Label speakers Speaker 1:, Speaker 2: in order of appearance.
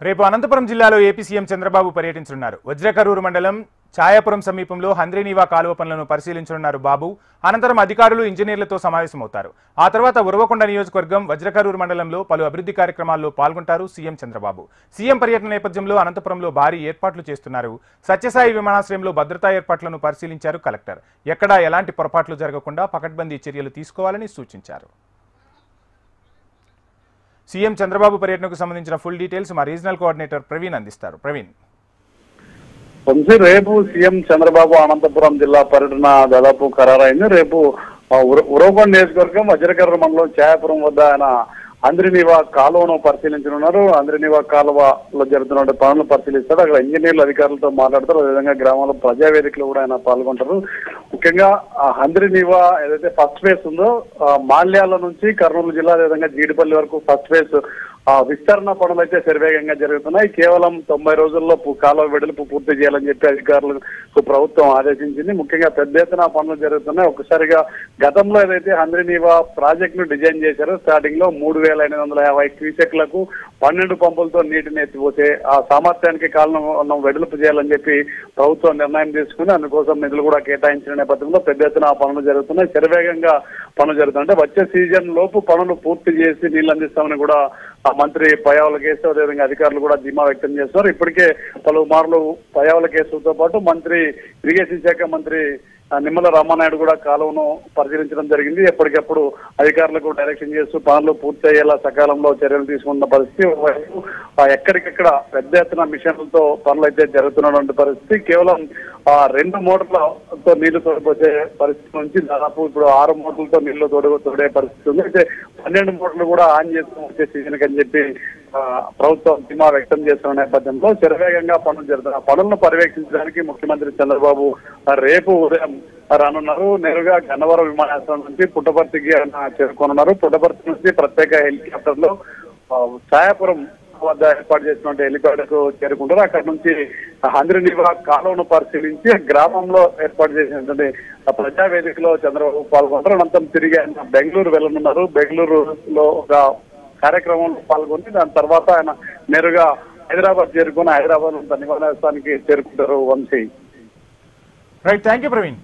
Speaker 1: రేపు అనంతపురం జిల్లాలో AP CM Chandrababu పర్యటించనున్నారు. వజ్రకరూరు మండలం ఛాయాపురం సమీపంలో హంద్రీనీవా కాలువ పనులను పరిశీలించనున్నారు బాబు. అనంతరం అధికారులు ఇంజనీర్లతో సమావేశమవుతారు. ఆ తర్వాత ఉరవకొండ నియోజకవర్గం వజ్రకరూరు మండలంలో పలు అభివృద్ధి కార్యక్రమాల్లో పాల్గొంటారు సీఎం చంద్రబాబు. సీఎం పర్యటన నేపథ్యంలో అనంతపురంలో భారీ ఏర్పాట్లు చేస్తున్నారు. సత్యసాయి విమానాశ్రయంలో భద్రతా ఏర్పాట్లను పరిశీలించారు కలెక్టర్. ఎక్కడా ఎలాంటి పొరపాట్లు జరగకుండా పకడ్బందీ చర్యలు తీసుకోవాలని సూచించారు. సీఎం చంద్రబాబు పర్యటనకు సంబంధించిన ఫుల్ డీటెయిల్స్ మా రీజనల్ కోఆర్డినేటర్ ప్రవీణ్ అందిస్తారు. ప్రవీణ్,
Speaker 2: రేపు సీఎం చంద్రబాబు అనంతపురం జిల్లా పర్యటన దాదాపు ఖరారైంది. రేపు ఉరవకొండ నియోజకవర్గం వజ్రకర్ర మండలం ఛాయాపురం వద్ద ఆయన హంద్రీనీవా కాలువను పరిశీలించనున్నారు. హంద్రీనీవా కాలువలో జరుగుతున్న పనులను పరిశీలిస్తారు. అక్కడ ఇంజనీర్లు అధికారులతో మాట్లాడతారు. అదేవిధంగా గ్రామాల్లో ప్రజావేదికలు కూడా ఆయన పాల్గొంటారు. ముఖ్యంగా హంద్రీనీవా ఏదైతే ఫస్ట్ ఫేజ్ ఉందో మాల్యాల నుంచి కర్నూలు జిల్లా అదేవిధంగా జీడిపల్లి వరకు ఫస్ట్ ఫేజ్ విస్తరణ పనులు అయితే శరవేగంగా జరుగుతున్నాయి. కేవలం 90 రోజుల్లో కాలువ వెడల్పు పూర్తి చేయాలని చెప్పి అధికారులకు ప్రభుత్వం ఆదేశించింది. ముఖ్యంగా పెద్ద ఎత్తున పనులు జరుగుతున్నాయి. ఒక్కసారిగా గతంలో ఏదైతే హంద్రీనీవా ప్రాజెక్ట్ ను డిజైన్ చేశారో స్టార్టింగ్ లో 3,850 క్యూసెక్లకు 12 పంపులతో నీటిని ఎత్తిపోతే ఆ సామర్థ్యానికి కాలం వెడల్పు చేయాలని చెప్పి ప్రభుత్వం నిర్ణయం తీసుకుని అందుకోసం నిధులు కూడా కేటాయించిన నేపథ్యంలో పెద్ద ఎత్తున పనులు జరుగుతున్నాయి. శరవేగంగా పనులు జరుగుతున్నాయి. అంటే వచ్చే సీజన్ లోపు పనులు పూర్తి చేసి నీళ్లు అందిస్తామని కూడా మంత్రి పయ్యావుల కేశవ్ అదేవిధంగా అధికారులు కూడా ధీమా వ్యక్తం చేస్తున్నారు. ఇప్పటికే పలుమార్లు పయ్యావుల కేశవ్తో పాటు మంత్రి ఇరిగేషన్ శాఖ మంత్రి నిమ్మల రామానాయుడు కూడా కాలువను పరిశీలించడం జరిగింది. ఎప్పటికప్పుడు అధికారులకు డైరెక్షన్ చేస్తూ పనులు పూర్తి అయ్యేలా సకాలంలో చర్యలు తీసుకున్న పరిస్థితి. ఎక్కడికెక్కడ పెద్ద ఎత్తున మిషన్లతో పనులు అయితే జరుగుతున్నటువంటి పరిస్థితి. కేవలం 2 మోటార్లతో నీళ్లు తోడిపోసే పరిస్థితి నుంచి దాదాపు ఇప్పుడు 6 మోటార్లతో నీళ్లు తోడే పరిస్థితి ఉంది. అయితే 12 మోటార్లు కూడా ఆన్ చేస్తూ వచ్చే సీజన్ అని చెప్పి ప్రభుత్వం ధీమా వ్యక్తం చేస్తున్న నేపథ్యంలో శరవేగంగా పనులు జరుగుతున్న పనులను పర్యవేక్షించడానికి ముఖ్యమంత్రి చంద్రబాబు రేపు ఉదయం రానున్నారు. నేరుగా గన్నవరం విమానాశ్రయం నుంచి పుట్టపర్తికి చేరుకోనున్నారు. పుట్టపర్తి నుంచి ప్రత్యేక హెలికాప్టర్ లో ఛాయాపురం వద్ద ఏర్పాటు చేసినటువంటి హెలిప్యాడ్ కు చేరుకుంటారు. అక్కడ నుంచి హంద్రీనీవా కాలువను పరిశీలించి గ్రామంలో ఏర్పాటు చేసినటువంటి ప్రజావేదికలో చంద్రబాబు పాల్గొంటారు. అనంతరం తిరిగి ఆయన బెంగళూరు వెళ్ళనున్నారు. బెంగళూరులో ఒక కార్యక్రమంలో పాల్గొని దాని తర్వాత ఆయన నేరుగా హైదరాబాద్ చేరుకుని హైదరాబాద్ విమానాశ్రయానికి చేరుకుంటారు. Vamshi.
Speaker 1: Right, thank you Praveen.